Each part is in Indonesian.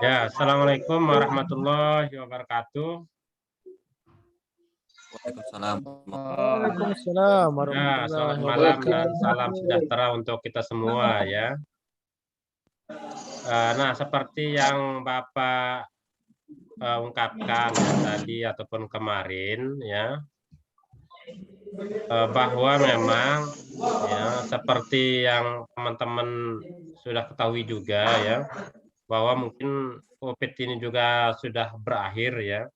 Ya, Assalamualaikum warahmatullahi wabarakatuh. Waalaikumsalam. Waalaikumsalam Ya, warahmatullahi selamat malam dan wabarakatuh. salam sejahtera untuk kita semua ya. Nah, seperti yang Bapak ungkapkan ya tadi ataupun kemarin ya, bahwa memang ya seperti yang teman-teman sudah ketahui juga ya, bahwa mungkin COVID ini juga sudah berakhir ya,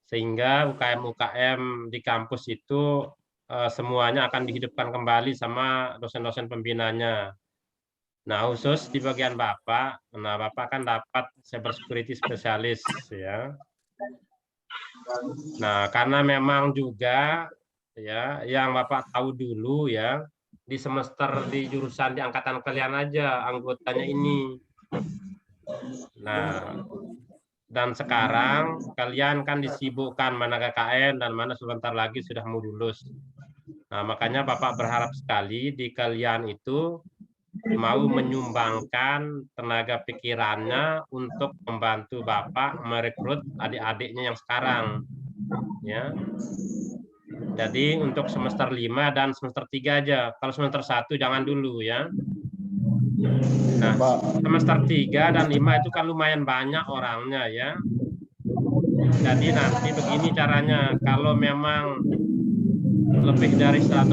sehingga UKM-UKM di kampus itu semuanya akan dihidupkan kembali sama dosen-dosen pembinanya. Nah, khusus di bagian Bapak, nah Bapak kan dapat cyber security spesialis ya. Nah, karena memang juga ya yang Bapak tahu dulu ya, di semester di jurusan di angkatan kalian aja anggotanya ini. Nah, dan sekarang kalian kan disibukkan mana KKN dan mana sebentar lagi sudah mau lulus. Nah, makanya Bapak berharap sekali di kalian itu mau menyumbangkan tenaga pikirannya untuk membantu Bapak merekrut adik-adiknya yang sekarang. Ya. Jadi untuk semester 5 dan semester 3 aja. Kalau semester 1 jangan dulu ya. Nah, semester 3 dan 5 itu kan lumayan banyak orangnya ya. Jadi nanti begini caranya, kalau memang lebih dari 100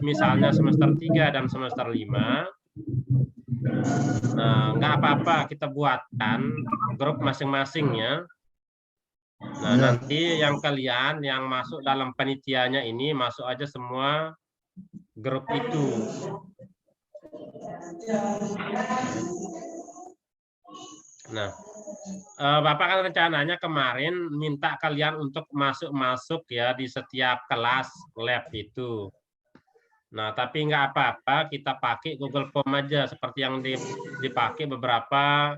misalnya semester 3 dan semester 5, nah nggak apa-apa kita buatkan grup masing-masing ya. Nah nanti yang kalian yang masuk dalam panitianya ini masuk aja semua grup itu. Nah, Bapak kan rencananya kemarin minta kalian untuk masuk-masuk ya di setiap kelas lab itu. Nah, tapi nggak apa-apa, kita pakai Google Form aja seperti yang dipakai beberapa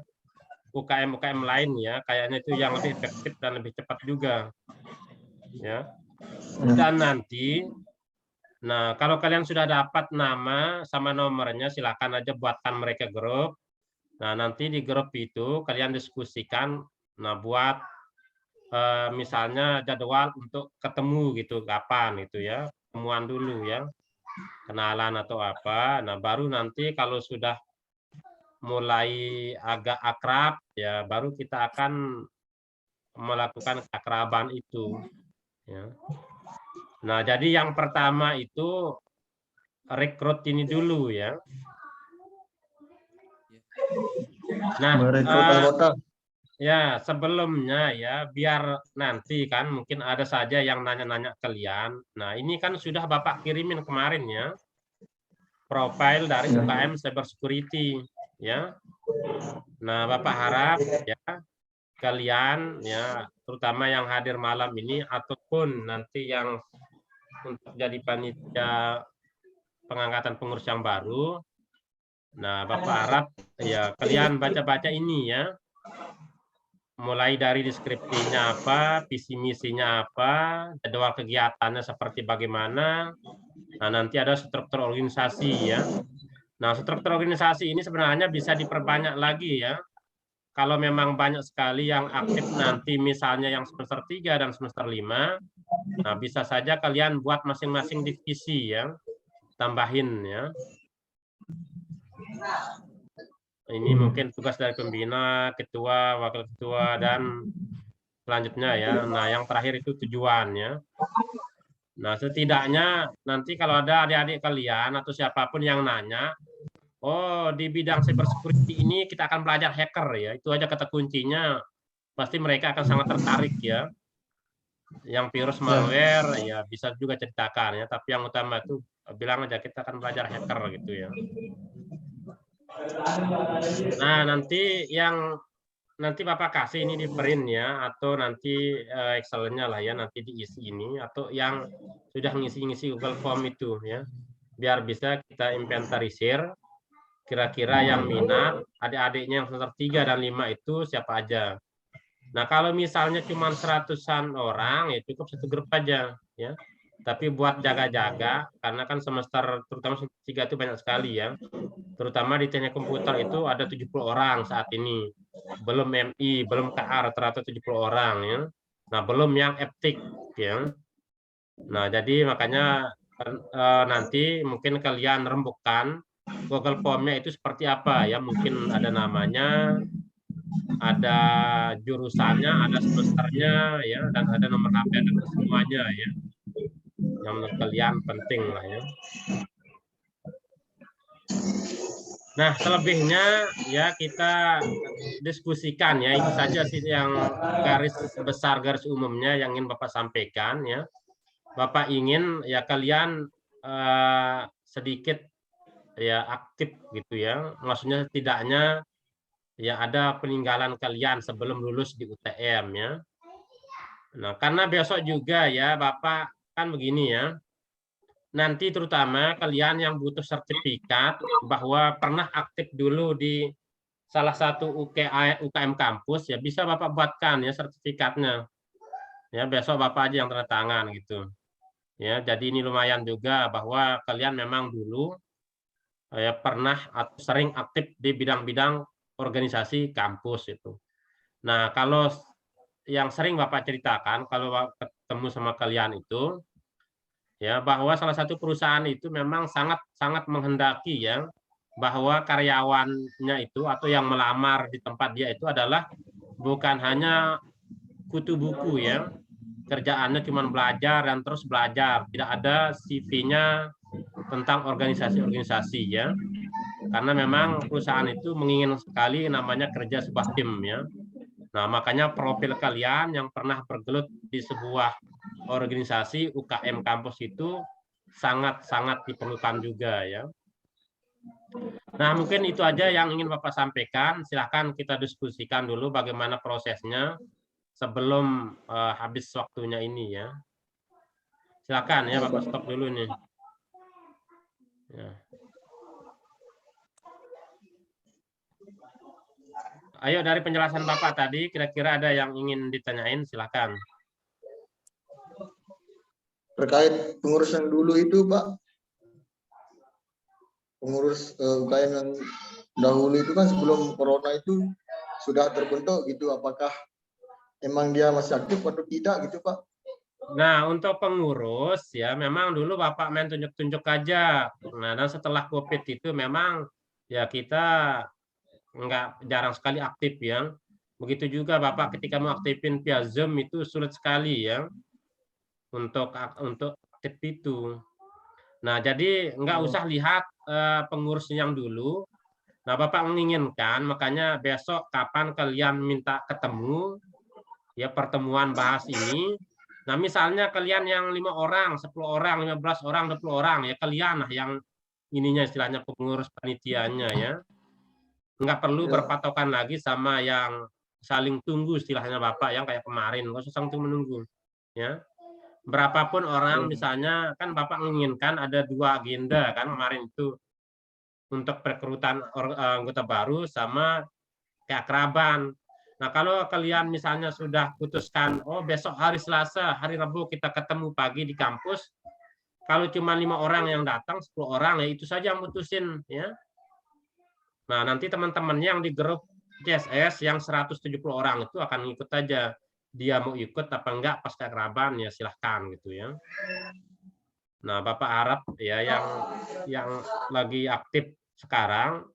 UKM-UKM lain ya. Kayaknya itu yang lebih efektif dan lebih cepat juga. Ya. Dan nanti, nah kalau kalian sudah dapat nama sama nomornya, silakan aja buatkan mereka grup. Nah, nanti di grup itu kalian diskusikan, nah buat misalnya jadwal untuk ketemu gitu, kapan itu ya, temuan dulu ya. Kenalan atau apa. Nah, baru nanti kalau sudah mulai agak akrab ya baru kita akan melakukan keakraban itu ya. Nah, jadi yang pertama itu rekrut ini dulu ya. Nah, Merekrut anggota. ya sebelumnya ya biar nanti kan mungkin ada saja yang nanya-nanya kalian. Nah, ini kan sudah Bapak kirimin kemarin ya. Profil dari UKM Cyber Security ya. Nah, Bapak harap ya kalian ya terutama yang hadir malam ini ataupun nanti yang untuk jadi panitia pengangkatan pengurus yang baru. Nah, Bapak harap ya kalian baca-baca ini ya. Mulai dari deskripsinya apa, visi misinya apa, jadwal kegiatannya seperti bagaimana. Nah, nanti ada struktur organisasi ya. Nah, struktur organisasi ini sebenarnya bisa diperbanyak lagi ya. Kalau memang banyak sekali yang aktif nanti misalnya yang semester 3 dan semester 5, nah bisa saja kalian buat masing-masing divisi ya, tambahin ya. Ini mungkin tugas dari pembina, ketua, wakil ketua, dan selanjutnya ya. Nah yang terakhir itu tujuannya. Nah setidaknya nanti kalau ada adik-adik kalian atau siapapun yang nanya, oh di bidang cyber security ini kita akan belajar hacker ya, itu aja kata kuncinya. Pasti mereka akan sangat tertarik ya. Yang virus malware ya bisa juga ceritakan ya, tapi yang utama itu bilang aja kita akan belajar hacker gitu ya. Nah nanti Bapak kasih ini di print ya, atau nanti Excel-nya lah ya nanti diisi ini, atau yang sudah ngisi-ngisi Google Form itu ya, biar bisa kita inventarisir kira-kira yang minat adik-adiknya yang semester 3 dan 5 itu siapa aja. Nah, kalau misalnya cuma 100-an orang, ya cukup satu grup aja, ya. Tapi buat jaga-jaga, karena kan semester terutama semester 3 itu banyak sekali ya. Terutama di teknik komputer itu ada 70 orang saat ini. Belum MI, belum KA rata-rata 70 orang ya. Nah, belum yang etik ya. Nah, jadi makanya nanti mungkin kalian rembukan Google Form-nya itu seperti apa ya. Mungkin ada namanya, ada jurusannya, ada semesternya ya, dan ada nomor HP dan semuanya ya. Yang menurut kalian penting lah ya. Nah, selebihnya ya kita diskusikan ya. Itu saja sih yang garis besar, garis umumnya yang ingin Bapak sampaikan ya. Bapak ingin ya kalian sedikit ya aktif gitu ya. Maksudnya setidaknya ya ada peninggalan kalian sebelum lulus di UTM ya. Nah, karena besok juga ya Bapak kan begini ya. Nanti terutama kalian yang butuh sertifikat bahwa pernah aktif dulu di salah satu UKM kampus ya bisa Bapak buatkan ya sertifikatnya. Ya, besok Bapak aja yang tanda tangan gitu. Ya, jadi ini lumayan juga bahwa kalian memang dulu ya pernah atau sering aktif di bidang-bidang organisasi kampus itu. Nah, kalau yang sering Bapak ceritakan kalau ketemu sama kalian itu ya bahwa salah satu perusahaan itu memang sangat menghendaki ya bahwa karyawannya itu atau yang melamar di tempat dia itu adalah bukan hanya kutu buku ya, kerjaannya cuma belajar dan terus belajar, tidak ada CV-nya tentang organisasi-organisasi ya, karena memang perusahaan itu menginginkan sekali namanya kerja sebuah tim ya. Nah, makanya profil kalian yang pernah bergelut di sebuah organisasi UKM kampus itu sangat diperlukan juga ya. Nah, mungkin itu aja yang ingin Bapak sampaikan. Silahkan kita diskusikan dulu bagaimana prosesnya sebelum habis waktunya ini ya. Silakan ya Bapak stop dulu nih. Ya. Ayo dari penjelasan Bapak tadi kira-kira ada yang ingin ditanyain silakan. Terkait pengurus yang dulu itu, Pak, pengurus UKM yang dahulu itu kan sebelum corona itu sudah terbentuk gitu. Apakah emang dia masih aktif atau tidak gitu, Pak? Nah, untuk pengurus ya memang dulu Bapak main tunjuk-tunjuk aja. Nah, dan setelah COVID itu memang ya kita jarang sekali aktif ya. Begitu juga Bapak ketika mau aktifin via Zoom itu sulit sekali ya untuk aktif itu. Nah, jadi nggak usah lihat pengurus yang dulu. Nah, Bapak menginginkan, makanya besok kapan kalian minta ketemu, ya pertemuan bahas ini. Nah, misalnya kalian yang 5 orang, 10 orang, 15 orang, 20 orang, ya kalian lah yang ininya istilahnya pengurus panitianya ya. Nggak perlu berpatokan lagi sama yang saling tunggu istilahnya Bapak yang kayak kemarin, nggak usah saling menunggu. Ya. Berapapun orang misalnya kan Bapak menginginkan ada 2 agenda kan kemarin itu untuk perekrutan anggota baru sama keakraban. Nah, kalau kalian misalnya sudah putuskan, oh besok hari Selasa, hari Rabu kita ketemu pagi di kampus, kalau cuma 5 orang yang datang, 10 orang, ya itu saja yang putusin. Ya. Nah, nanti teman-temannya yang di grup CSS yang 170 orang itu akan ikut aja. Dia mau ikut apa enggak pas keakraban, ya silahkan gitu ya. Nah, Bapak harap ya yang lagi aktif sekarang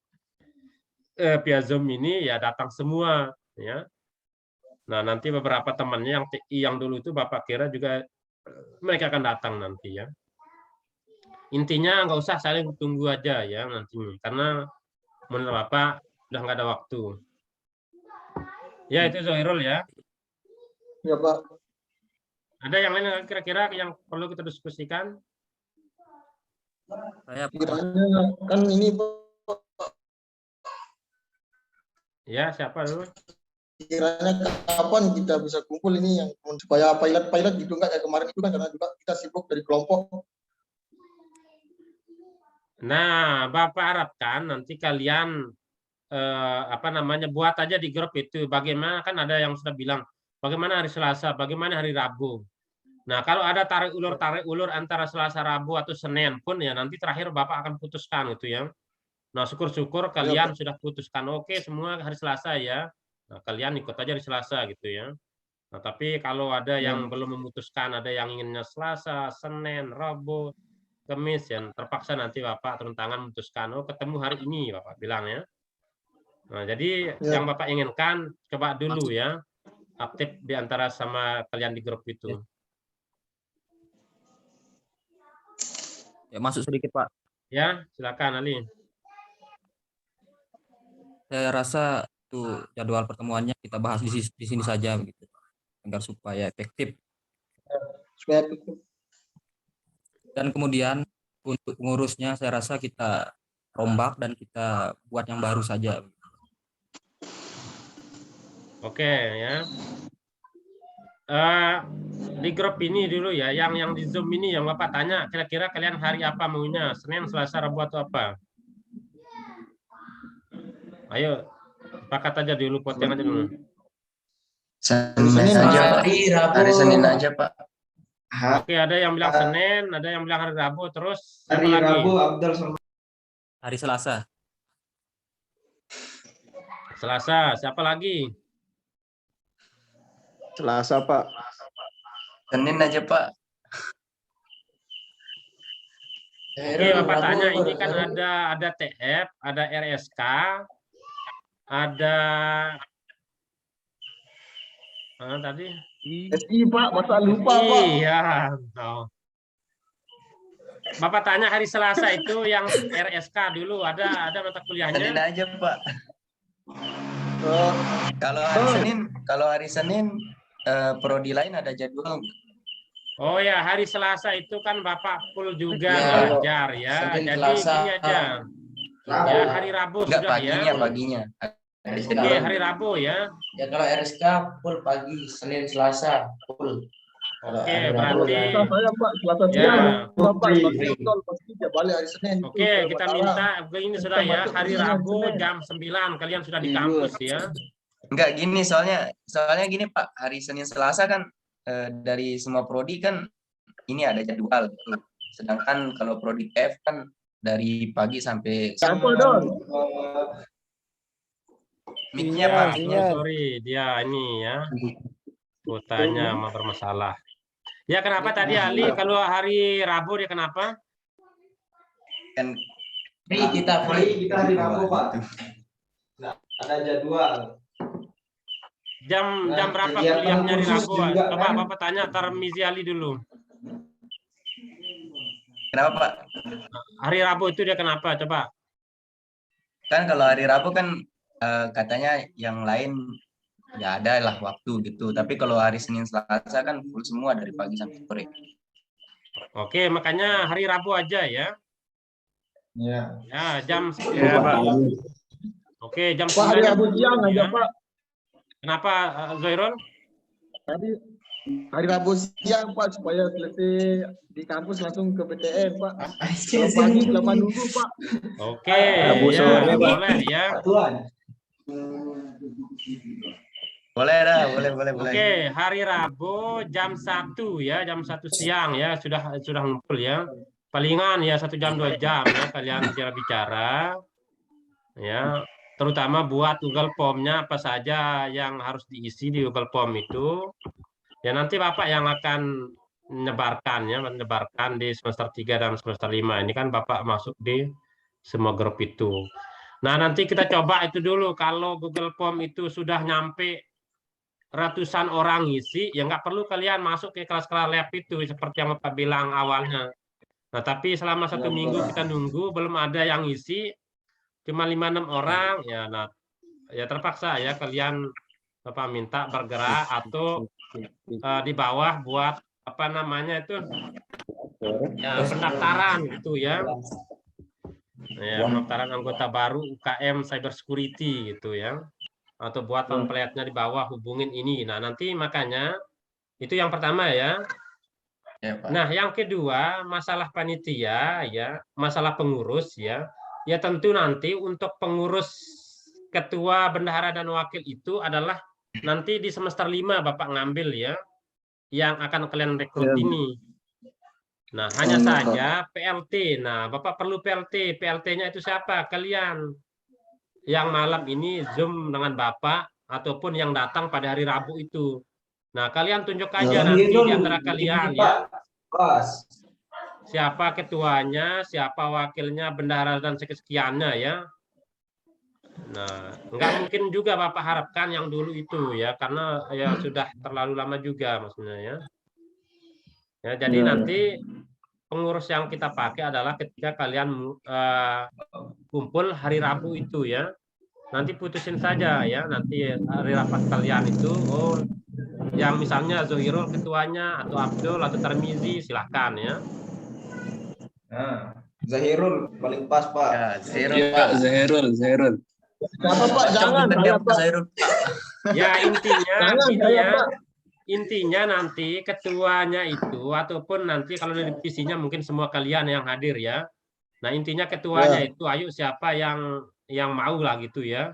via Zoom ini ya datang semua ya. Nah, nanti beberapa temannya yang TI yang dulu itu Bapak kira juga mereka akan datang nanti ya. Intinya nggak usah saling tunggu aja ya nanti karena menurut Bapak udah nggak ada waktu. Ya itu Zohirul ya. Ya, Pak. Ada yang lain kira-kira yang perlu kita diskusikan? Kiranya kan ini, Pak, ya siapa dulu? kiranya kapan kita bisa kumpul ini yang supaya pilot gitu enggak kayak kemarin itu kan karena juga kita sibuk dari kelompok. Nah, Bapak harapkan nanti kalian buat aja di grup itu. Bagaimana kan ada yang sudah bilang bagaimana hari Selasa, bagaimana hari Rabu. Nah, kalau ada tarik ulur antara Selasa, Rabu atau Senin pun ya nanti terakhir Bapak akan putuskan itu ya. Nah, syukur-syukur Ya, kalian Pak. sudah putuskan oke semua hari Selasa ya. Nah, kalian ikut aja di Selasa gitu ya. Nah, tapi kalau ada Ya. yang belum memutuskan, ada yang inginnya Selasa, Senin, Rabu, Kamis, ya terpaksa nanti Bapak turun tangan memutuskan, oh ketemu hari ini Bapak bilang ya. Nah, jadi Ya. yang Bapak inginkan coba dulu ya, aktif di antara sama kalian di grup itu. Ya, masuk sedikit Pak. Ya, silakan Ali. Saya rasa tuh jadwal pertemuannya kita bahas di sini saja begitu, agar supaya efektif. Supaya Dan kemudian untuk pengurusnya saya rasa kita rombak dan kita buat yang baru saja. Oke ya. Di grup ini dulu ya, yang di Zoom ini yang Bapak tanya, kira-kira kalian hari apa maunya? Senin, Selasa, Rabu atau apa? Ayo, sepakat aja dulu, voting aja dulu. Senin aja, Pak. Hari Rabu. Hari Senin aja, Pak. Oke, ada yang bilang Senin, ada yang bilang hari Rabu, terus Hari siapa lagi? Rabu Abdul sama Hari Selasa. Selasa, siapa lagi? Selasa, Pak. Senin aja, Pak. Oke, Bapak tanya, ini kan ada TF, ada RSK, ada tadi SI, Pak. Masa lupa, Pak. iya. Oh. Bapak tanya hari Selasa itu yang RSK dulu ada mata Senin kuliahnya. aja, Pak. Oh, Kalau hari Senin prodi lain ada jadwal. Oh ya, hari Selasa itu kan Bapak full juga Iya, belajar ya. Senin, Jadi Selasa. ini aja. Ya, hari Rabu Enggak, sudah ya. paginya. Oke, hari Rabu ya. Ya kalau RSK full pagi, Senin Selasa full. Oke, berarti Selasa saya, Pak. Selasa Ya. siang. Bapak, Free. betul. Pasti dia balik hari Senin. oke, kita minta ini sudah ya, hari Rabu jam 9 kalian sudah di kampus ya. Enggak gini soalnya gini, Pak. Hari Senin Selasa kan dari semua prodi kan ini ada jadwal gitu. Sedangkan kalau prodi F kan dari pagi sampai Siapa, Don? mic-nya, Ya, Pak. sorry, dia ini ya. Kuotanya mau bermasalah. Ya, kenapa tadi Ali kalau hari Rabu dia kenapa? Kan Kita hari Rabu, Pak. Nah, ada jadwal. Jam Nah, berapa kegiatan kuliahnya di khusus Rabu? juga, Coba kan? Bapak tanya Tarmizi Ali dulu. kenapa, Pak? Hari Rabu itu dia kenapa? Coba. Kan kalau hari Rabu kan katanya yang lain ya ada lah waktu gitu. Tapi kalau hari Senin Selasa kan full semua dari pagi sampai sore. Oke, makanya hari Rabu aja ya. Ya. Ya, jam Ya, Pak. Oke, jam Pak, hari 9 Rabu siang aja, ya. Pak. Kenapa Zoirul? Tadi hari Rabu siang, Pak, supaya selesai di kampus langsung ke PTN, Pak. Kalau pagi lama nunggu, Pak. Oke, Rabu ya, sore, Pak. boleh ya. Tuan. Boleh dah, boleh. Oke, hari Rabu jam 1 ya, jam 1 siang ya, sudah ngumpul ya. Palingan ya 1 jam 2 jam ya kalian bicara-bicara. Ya, terutama buat Google Form-nya apa saja yang harus diisi di Google Form itu. Ya nanti Bapak yang akan menyebarkan di semester 3 dan semester 5. Ini kan Bapak masuk di semua grup itu. Nah, nanti kita coba itu dulu. Kalau Google Form itu sudah nyampe ratusan orang isi, ya nggak perlu kalian masuk ke kelas-kelas lab itu, seperti yang Bapak bilang awalnya. Nah, tapi selama 1 minggu kita nunggu, belum ada yang isi, cuma 5-6 orang, ya nah, ya terpaksa ya kalian Bapak minta bergerak atau di bawah buat apa namanya itu ya pendaftaran gitu ya. Ya, pendaftaran anggota baru UKM Cyber Security gitu ya. Atau buat template-nya di bawah hubungin ini. Nah, nanti makanya itu yang pertama ya. Ya, Pak. Nah, yang kedua, masalah panitia ya, masalah pengurus ya. Ya tentu nanti untuk pengurus ketua, bendahara dan wakil itu adalah nanti di semester 5 Bapak ngambil ya. yang akan kalian rekrut Ya. ini. Nah, hanya Pak. saja PLT. Nah, Bapak perlu PLT. PLT-nya itu siapa? Kalian yang malam ini Zoom dengan Bapak ataupun yang datang pada hari Rabu itu. Nah, kalian tunjuk aja nanti di antara kalian ya. Pas. Siapa ketuanya, siapa wakilnya, bendahara dan sekiannya ya. Nah, nggak mungkin juga Bapak harapkan yang dulu itu ya, karena ya sudah terlalu lama juga maksudnya ya. Ya, jadi nanti pengurus yang kita pakai adalah ketika kalian kumpul hari Rabu itu ya. Nanti putusin saja ya, nanti hari rapat kalian itu, oh yang misalnya Zohirul ketuanya atau Abdul atau Tarmizi silahkan ya. Nah, Zahirul paling pas, Pak. Ya, Zahirul, Iya, Pak. Zahirul. Kenapa Pak? Jangan, Cocok saya Pak Pak. Zahirul. Ya intinya Jangan, gini saya ya. Pak. Intinya nanti ketuanya itu ataupun nanti kalau di divisinya mungkin semua kalian yang hadir ya. Nah, intinya ketuanya Ya. itu ayo siapa yang mau lah gitu ya.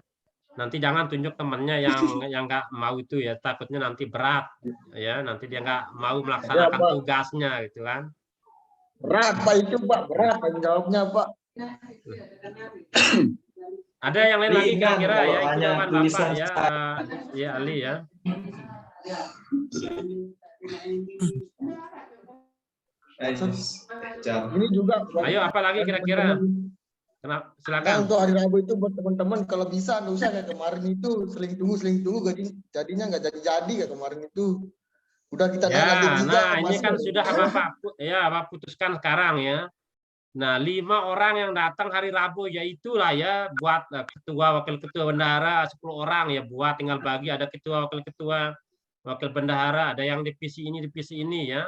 Nanti jangan tunjuk temannya yang nggak mau itu ya, takutnya nanti berat ya, nanti dia nggak mau melaksanakan Pak. tugasnya gitu kan. Berat Pak itu Pak, berat tanggung jawabnya Pak. Ada yang lain lagi Ringan kira-kira kalau ya, itu hanya jawaban tulisan Bapak ya, ya Ali ya. Ini juga. Ayo apa lagi kira-kira? Nah, Silakan. untuk hari Rabu itu buat teman-teman kalau bisa nggak usah kayak kemarin itu seling tunggu jadinya nggak jadi kayak kemarin itu udah kita Ya, nanti nah ini kan sudah Bapak putuskan sekarang ya. Nah, 5 orang yang datang hari Rabu ya itulah ya buat ketua, wakil ketua bendahara 10 orang ya buat tinggal bagi ada ketua, wakil ketua, wakil bendahara, ada yang divisi ini ya.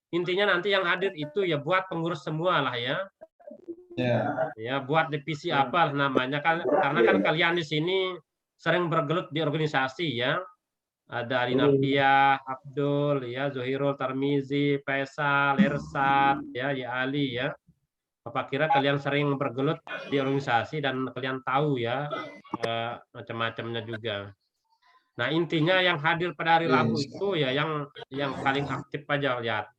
Intinya nanti yang hadir itu ya buat pengurus semua lah ya. Ya, buat divisi apa namanya kan karena kan kalian di sini sering bergelut di organisasi ya. Ada Alina Pia, Abdul ya, Zohirul, Tarmizi, Faisal, Ersat ya, Ali ya. Bapak kira kalian sering bergelut di organisasi dan kalian tahu ya macam-macamnya juga. Nah, intinya yang hadir pada hari Rabu itu ya yang paling aktif aja lihat.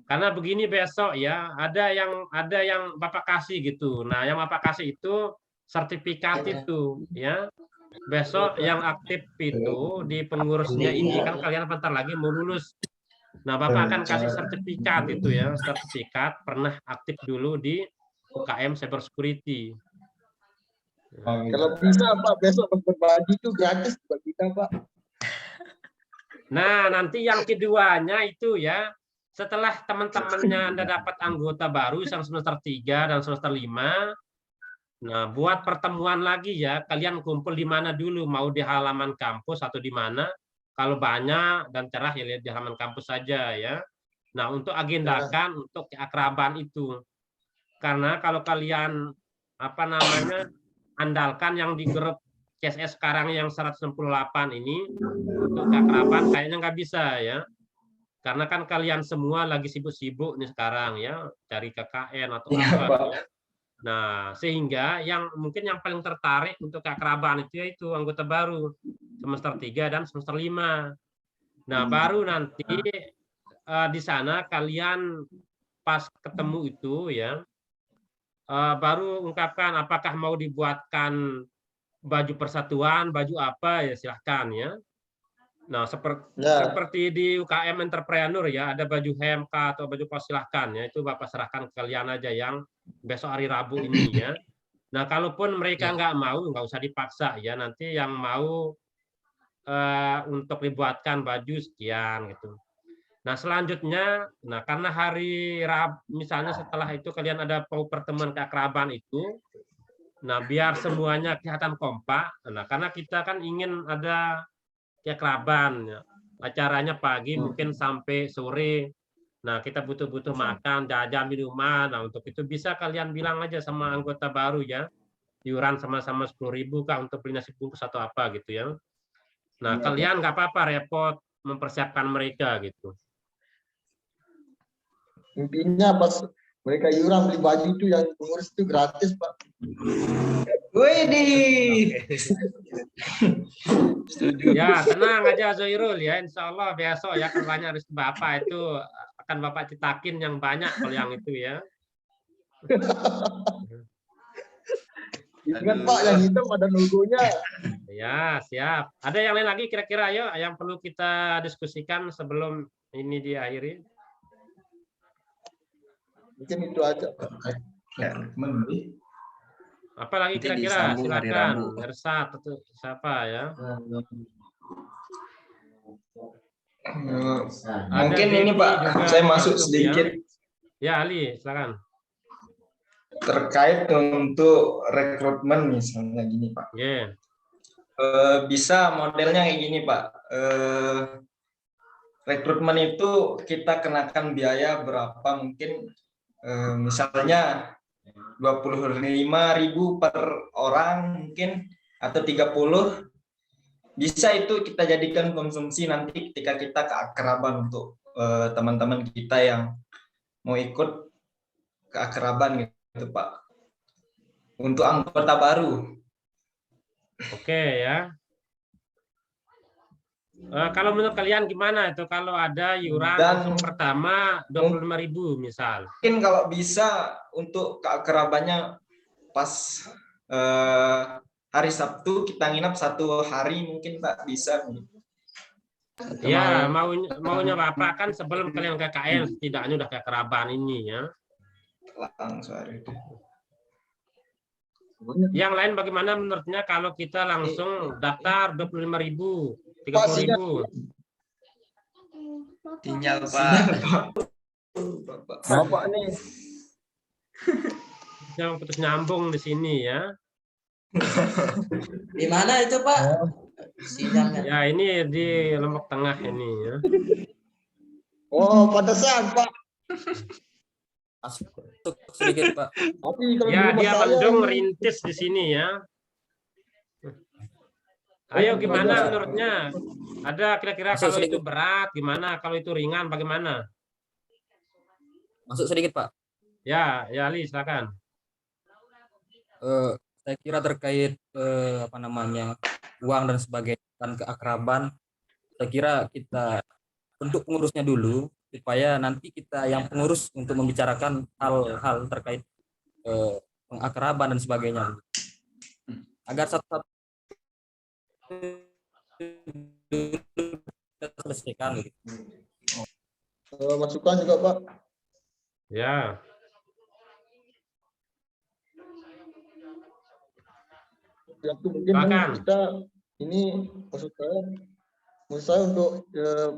Karena begini besok ya, ada yang Bapak kasih gitu. Nah, yang Bapak kasih itu sertifikat itu ya. Besok yang aktif itu di pengurusnya ini kan kalian bentar lagi mau lulus. Nah, Bapak akan kasih sertifikat itu ya, sertifikat pernah aktif dulu di UKM Cyber Security. kalau bisa Pak besok berbagi itu gratis buat kita Pak. Nah, nanti yang keduanya itu ya, setelah teman-temannya Anda dapat anggota baru yang semester 3 dan semester 5, nah buat pertemuan lagi ya, kalian kumpul di mana dulu, mau di halaman kampus atau di mana, kalau banyak dan cerah ya lihat di halaman kampus saja ya. Nah, untuk agendakan untuk keakraban itu. Karena kalau kalian andalkan yang di grup CSS sekarang yang 168 ini untuk keakraban kayaknya nggak bisa ya. Karena kan kalian semua lagi sibuk-sibuk nih sekarang ya, cari KKN atau apa. Ya. Nah, sehingga mungkin yang paling tertarik untuk keakraban itu anggota baru semester 3 dan semester 5. Nah, baru nanti di sana kalian pas ketemu itu ya, baru ungkapkan apakah mau dibuatkan baju persatuan, baju apa ya silahkan ya. Nah, seperti di UKM Entrepreneur ya, ada baju HMK atau baju kos silahkan ya, itu Bapak serahkan ke kalian aja yang besok hari Rabu ini ya. Nah, kalaupun mereka nggak mau, nggak usah dipaksa ya, nanti yang mau untuk dibuatkan baju sekian gitu. Nah, selanjutnya, nah karena hari Rabu, misalnya setelah itu kalian ada pertemuan keakraban itu, nah biar semuanya kelihatan kompak, nah karena kita kan ingin ada keakraban, ya. Acaranya pagi mungkin sampai sore, nah kita butuh makan, jajan, minuman, nah untuk itu bisa kalian bilang aja sama anggota baru ya, iuran sama-sama 10.000 kah untuk beli nasi bungkus atau apa gitu ya. Nah kalian nggak apa-apa repot mempersiapkan mereka gitu. Intinya pas mereka iuran beli baju itu yang pengurus itu gratis Pak. Widih. Ya, tenang aja Zoirul ya. Insya Allah besok ya kerjanya harus Bapak itu akan Bapak cetakin yang banyak kalau yang itu ya. Ingat Pak, yang hitam ada logonya. Ya, siap. Ada yang lain lagi kira-kira ayo yang perlu kita diskusikan sebelum ini diakhiri? Mungkin itu aja Pak. Apa lagi Nanti kira-kira? disambung hari Silakan. Rabu. Ersat atau siapa ya? Ada Mungkin Devi ini Pak, juga saya masuk ya. sedikit Ya, Ali, silakan. terkait untuk rekrutmen misalnya gini Pak. Ya. Bisa modelnya kayak gini Pak. Rekrutmen itu kita kenakan biaya berapa mungkin misalnya 25.000 per orang mungkin atau 30. Bisa itu kita jadikan konsumsi nanti ketika kita keakraban untuk teman-teman kita yang mau ikut keakraban gitu Pak. Untuk anggota baru. Oke ya. Kalau menurut kalian gimana itu kalau ada iuran Dan langsung pertama 25.000 misal? Mungkin kalau bisa untuk keakrabannya pas hari Sabtu kita nginap 1 hari mungkin Pak bisa. Ya, maunya Bapak kan sebelum kalian KKN setidaknya udah keakraban ini ya. Langsung hari itu. Yang lain bagaimana menurutnya kalau kita langsung daftar 25.000, 30.000? Sinyal Pak. Bapak nih. Yang putus nyambung di sini ya. Di mana itu Pak? Sinyalnya. Ya, ini di Lombok Tengah ini ya. Oh, pantesan Pak. Masuk sedikit Pak. Tapi kalau Ya, di rumah dia saya mendung ini- rintis di sini ya. Ayo gimana menurutnya? Ada kira-kira Masuk kalau itu sedikit. berat gimana? Kalau itu ringan bagaimana? Masuk sedikit Pak. Ya, ya Ali silakan. Saya kira terkait apa namanya uang dan sebagainya dan keakraban, saya kira kita bentuk pengurusnya dulu supaya nanti kita yang pengurus untuk membicarakan hal-hal terkait pengakraban dan sebagainya agar satu-satu kita selesaikan gitu. masukan juga Pak. Ya. Ya, itu mungkin Silakan. kita ini maksud saya untuk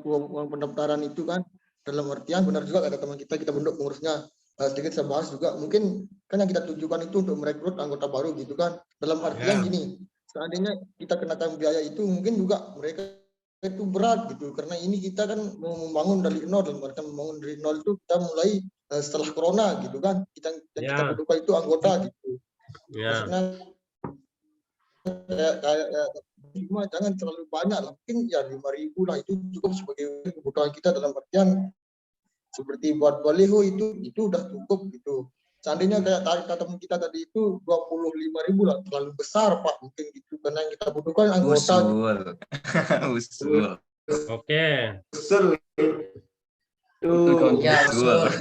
uang pendaftaran itu kan dalam artian benar juga ada teman kita bentuk pengurusnya. Sedikit saya bahas juga mungkin kan yang kita tujukan itu untuk merekrut anggota baru gitu kan. Dalam artian gini, seandainya kita kenakan biaya itu mungkin juga mereka itu berat gitu karena ini kita kan mau membangun dari nol, dalam artian membangun dari nol itu kita mulai setelah corona gitu kan. Kita butuhkan itu anggota gitu. Ya. Maksudnya kayak cuma jangan terlalu banyak lah, mungkin ya 5.000 lah itu cukup sebagai kebutuhan kita dalam artian seperti buat baliho itu udah cukup gitu. Seandainya kayak kata teman kita tadi itu 25.000 lah terlalu besar Pak mungkin gitu karena yang kita butuhkan anggota. Usul. Oke. Usul Ya, betul.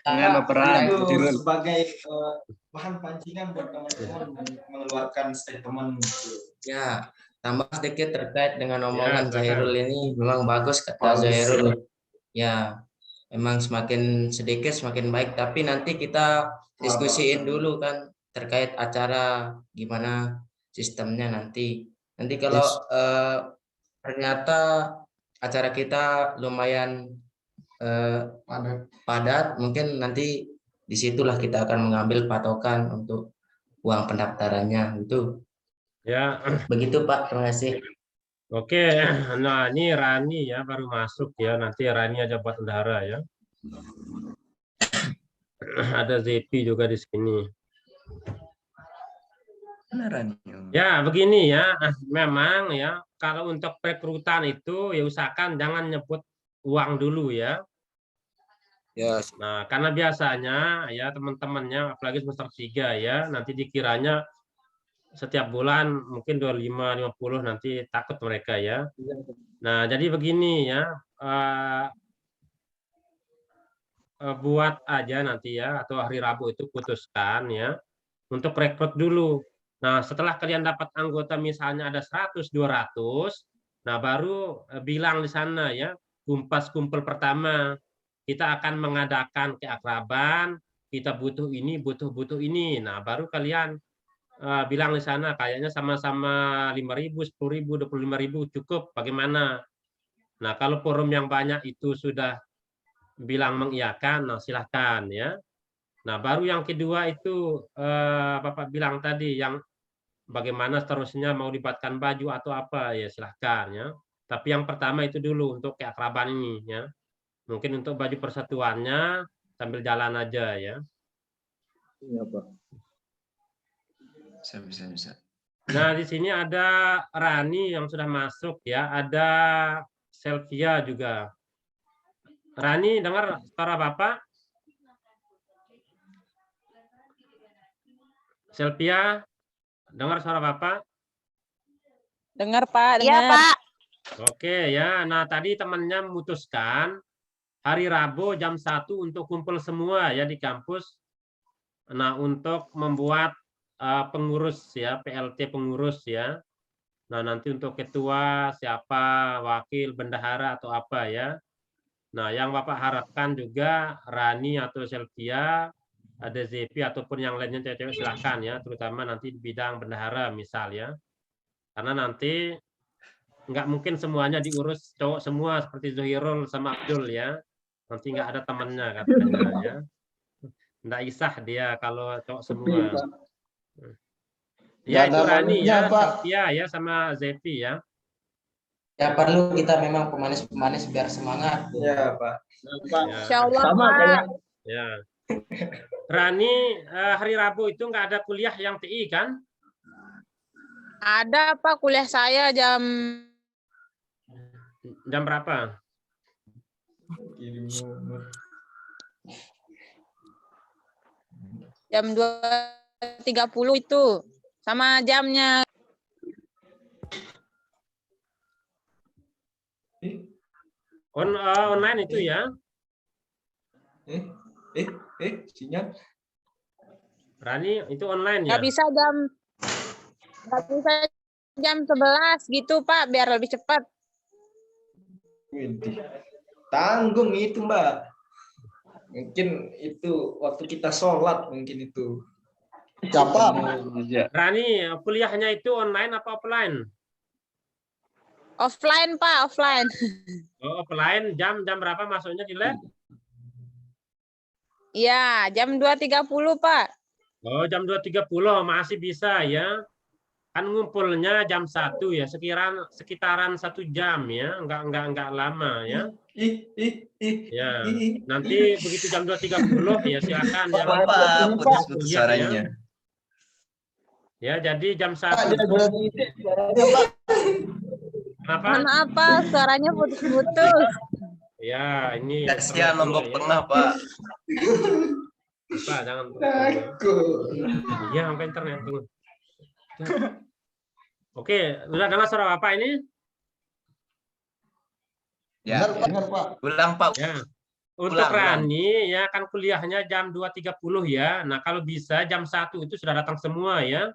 Dengan berperan. itu sebagai bahan pancingan buat teman-teman mengeluarkan statement. Ya, tambah sedikit terkait dengan omongan silakan. Zahirul ini memang bagus kata Zahirul. Ya, memang semakin sedikit semakin baik. Tapi nanti kita diskusiin dulu kan terkait acara gimana sistemnya nanti. Nanti kalau ternyata acara kita lumayan padat, mungkin nanti disitulah kita akan mengambil patokan untuk uang pendaftarannya itu. Ya. Begitu Pak, terima kasih. Oke. Nah, ini Rani ya baru masuk ya. Nanti Rani aja buat udara ya. Ada Zepi juga di sini. Beneran. Ya, begini ya. Memang ya kalau untuk perekrutan itu ya usahakan jangan nyebut uang dulu ya. Ya, Nah, karena biasanya ya teman-temannya apalagi semester 3 ya, nanti dikiranya setiap bulan mungkin 25, 50 nanti takut mereka ya. Nah, jadi begini ya, buat aja nanti ya atau hari Rabu itu putuskan ya untuk rekrut dulu. Nah, setelah kalian dapat anggota misalnya ada 100, 200, nah baru bilang di sana ya, kumpul pertama. Kita akan mengadakan keakraban, kita butuh ini, butuh ini. Nah, baru kalian bilang di sana kayaknya sama-sama 5.000, 10.000, 25.000 cukup. Bagaimana? Nah, kalau forum yang banyak itu sudah bilang mengiyakan, nah silahkan ya. Nah, baru yang kedua itu Bapak bilang tadi yang bagaimana seterusnya mau dibuatkan baju atau apa ya silahkan ya. Tapi yang pertama itu dulu untuk keakraban ini ya. Mungkin untuk baju persatuannya sambil jalan aja ya. Iya, Pak. Bisa. Nah, di sini ada Rani yang sudah masuk ya, ada Selvia juga. Rani, dengar suara Bapak? Selvia, dengar suara Bapak? Dengar Pak, Iya, dengar. Pak. Oke ya. Nah, tadi temannya memutuskan hari Rabu jam 1 untuk kumpul semua ya di kampus. Nah, untuk membuat pengurus ya, PLT pengurus ya. Nah, nanti untuk ketua siapa, wakil, bendahara atau apa ya. Nah, yang Bapak harapkan juga Rani atau Selvia, ada ZP ataupun yang lainnya cewek-cewek silahkan ya, terutama nanti di bidang bendahara misal ya. Karena nanti nggak mungkin semuanya diurus cowok semua seperti Zuhirul sama Abdul ya. Nanti nggak ada temannya katanya ya. Nggak isah dia kalau cowok semua. Ya, itu Rani ya, Selvia ya sama Zepi ya. Ya perlu kita memang pemanis-pemanis biar semangat. Ya, Pak. Ya. Insyaallah Sama Pak. kayak Ya. Rani, hari Rabu itu nggak ada kuliah yang TI kan? Ada Pak, kuliah saya jam Berapa? jam 2.30 itu. Sama jamnya. Online itu ya? Sinyal. Rani, itu online ya? Nggak bisa jam 11 gitu Pak, biar lebih cepat. Widih. Tanggung itu, Mbak. Mungkin itu waktu kita sholat mungkin itu. siapa? Rani, kuliahnya itu online apa offline? Offline Pak, offline. Oh, offline, jam berapa masuknya di lab? Iya, jam 2.30 Pak. Oh, jam 2.30 masih bisa ya. Kan ngumpulnya jam 1 ya, sekitaran 1 jam ya, enggak lama ya. Ya, nanti begitu jam 2.30 ya silakan ya. Bapak putus-putus Kuliah, ya. suaranya. Ya, jadi jam 1. Kenapa? Mohon maaf Pak, suaranya putus-putus. Ya, ini Kasihan Lombok ya. Tengah, Pak. Pak, jangan. Iya, sampai internet tunggu. Oke, udah dengar suara Bapak ini? Ya, Benar, Pak. ulang, Pak. Ya. Untuk Ulang. Rani ya kan kuliahnya jam 2.30 ya. Nah, kalau bisa jam 1 itu sudah datang semua ya.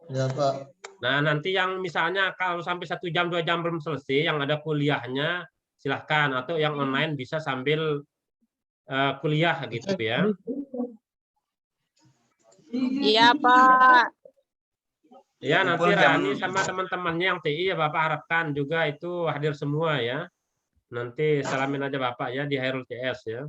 Ya, Pak. Nah, nanti yang misalnya kalau sampai 1 jam 2 jam belum selesai yang ada kuliahnya silahkan atau yang online bisa sambil kuliah gitu ya. Iya Pak. Ya, nanti Kumpul jam- Rani sama teman-temannya yang TI ya Bapak harapkan juga itu hadir semua ya. Nanti salamin aja Bapak ya di Hairul CS ya.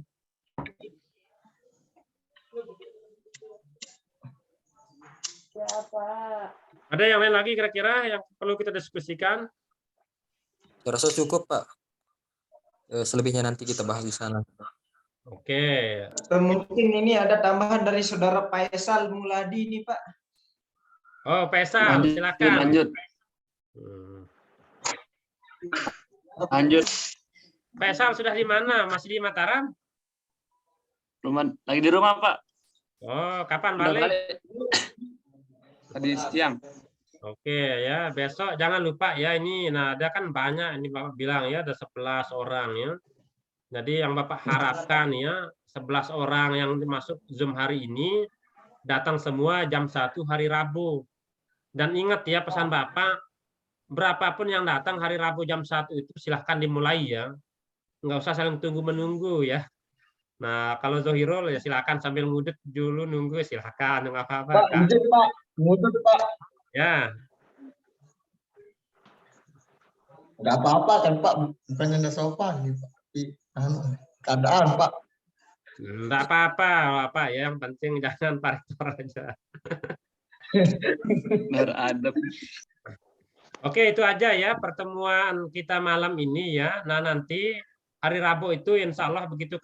Ya Pak. Ada yang lain lagi kira-kira yang perlu kita diskusikan? saya rasa cukup Pak. Selebihnya nanti kita bahas di sana. Oke. Mungkin ini ada tambahan dari saudara Faisal Muladi nih, Pak. Oh, Faisal, silakan. Lanjut. Lanjut. Faisal sudah di mana? Masih di Mataram? lagi di rumah, Pak. Oh, kapan Udah balik? balik. Tadi siang. Oke ya, besok jangan lupa ya ini. Nah, ada kan banyak ini Bapak bilang ya ada 11 orang ya. Jadi yang Bapak harapkan ya 11 orang yang masuk Zoom hari ini datang semua jam 1 hari Rabu. Dan ingat ya pesan Bapak, berapapun yang datang hari Rabu jam 1 itu silahkan dimulai ya. Nggak usah saling tunggu-menunggu ya. Nah, kalau Zohirul ya silakan sambil ngudut dulu nunggu silakan nggak apa-apa. Pak, Kak. izin Pak, ngudut Pak. Ya. Nggak apa-apa kan Pak, bukannya nggak sopan nih Pak. Tapi, keadaan Pak. Enggak apa-apa, apa ya yang penting jangan parektor aja. Beradab. Oke, itu aja ya pertemuan kita malam ini ya. Nah, nanti hari Rabu itu insya Allah begitu